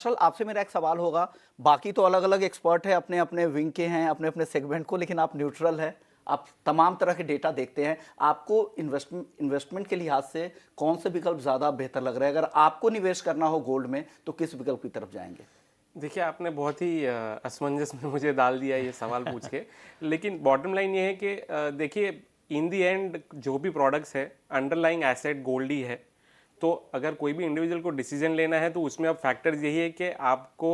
चल आपसे मेरा एक सवाल होगा। बाकी तो अलग अलग एक्सपर्ट है, अपने अपने विंग के हैं, अपने अपने सेगमेंट को, लेकिन आप न्यूट्रल है। आप तमाम तरह के डेटा देखते हैं। आपको इन्वेस्टमेंट के लिहाज से कौन से विकल्प ज़्यादा बेहतर लग रहा है? अगर आपको निवेश करना हो गोल्ड में तो किस विकल्प की तरफ जाएंगे? देखिए, आपने बहुत ही असमंजस में मुझे डाल दिया ये सवाल पूछ के। लेकिन बॉटम लाइन ये है कि देखिए, इन दी एंड जो भी प्रोडक्ट्स है, अंडरलाइंग एसेट गोल्ड ही है। तो अगर कोई भी इंडिविजुअल को डिसीजन लेना है तो उसमें अब फैक्टर्स यही है कि आपको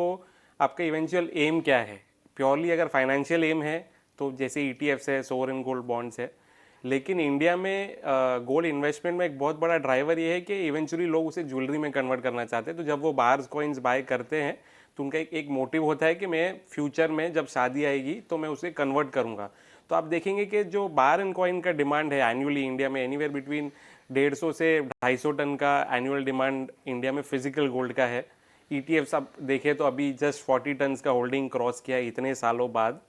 आपका इवेंचुअल एम क्या है। प्योरली अगर फाइनेंशियल एम है तो जैसे ईटीएफ्स है, सोवरेन गोल्ड बॉन्ड्स है। लेकिन इंडिया में गोल्ड इन्वेस्टमेंट में एक बहुत बड़ा ड्राइवर ये है कि इवेंचुअली लोग उसे ज्वेलरी में कन्वर्ट करना चाहते हैं। तो जब वो बार्स कॉइन्स बाय करते हैं तो उनका एक मोटिव होता है कि मैं फ्यूचर में जब शादी आएगी तो मैं उसे कन्वर्ट करूंगा। तो आप देखेंगे कि जो बार एंड कॉइन का डिमांड है एनुअली इंडिया में, एनीवेयर बिटवीन 150 से 250 टन का एनुअल डिमांड इंडिया में फिजिकल गोल्ड का है। ईटीएफ्स आप देखें तो अभी जस्ट 40 टन का होल्डिंग क्रॉस किया है इतने सालों बाद।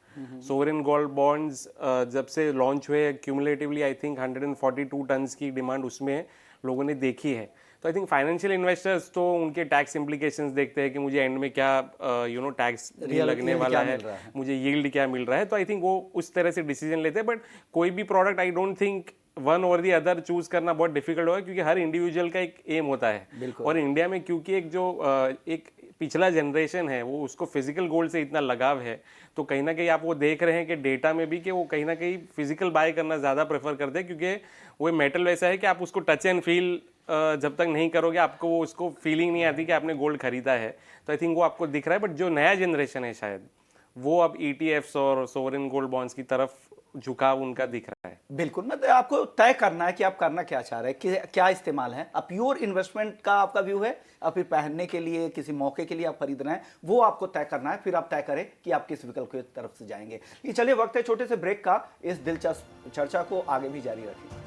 सोवरेन गोल्ड बॉन्ड्स जब से लॉन्च हुए क्यूमुलेटिवली आई थिंक 142 टन की डिमांड उसमें लोगों ने देखी है। तो आई थिंक फाइनेंशियल इन्वेस्टर्स तो उनके टैक्स इम्प्लीकेशंस देखते हैं कि मुझे एंड में क्या टैक्स लगने यील्ड वाला क्या है, मिल रहा है? मुझे यील्ड क्या मिल रहा है। तो आई थिंक वो उस तरह से डिसीजन लेते हैं। बट कोई भी product I don't think one और दी अदर चूज करना बहुत डिफिकल्ट होगा, क्योंकि हर इंडिविजुअल का एक एम होता है। बिल्कुल। और इंडिया में क्योंकि एक पिछला जनरेशन है वो उसको फिजिकल गोल्ड से इतना लगाव है, तो कहीं ना कहीं आप वो देख रहे हैं कि डेटा में भी कि वो कहीं ना कहीं फिजिकल बाय करना ज़्यादा प्रेफर करते हैं, क्योंकि वो मेटल वैसा है कि आप उसको टच एंड फील जब तक नहीं करोगे आपको वो उसको फीलिंग नहीं आती कि आपने गोल्ड खरीदा है। तो आई थिंक वो आपको दिख रहा है। बट जो नया जनरेशन है शायद वो अब ईटीएफ्स और सोवरेन गोल्ड बॉन्ड्स की तरफ झुकाव उनका दिख रहा है। बिल्कुल, मतलब आपको तय करना है कि आप करना क्या चाह रहे हैं, क्या इस्तेमाल है। अब प्योर इन्वेस्टमेंट का आपका व्यू है, अब फिर पहनने के लिए किसी मौके के लिए आप खरीद रहे हैं, वो आपको तय करना है। फिर आप तय करें कि आप किस विकल्प की तरफ से जाएंगे। ये चलिए, वक्त है छोटे से ब्रेक का। इस दिलचस्प चर्चा को आगे भी जारी रखें।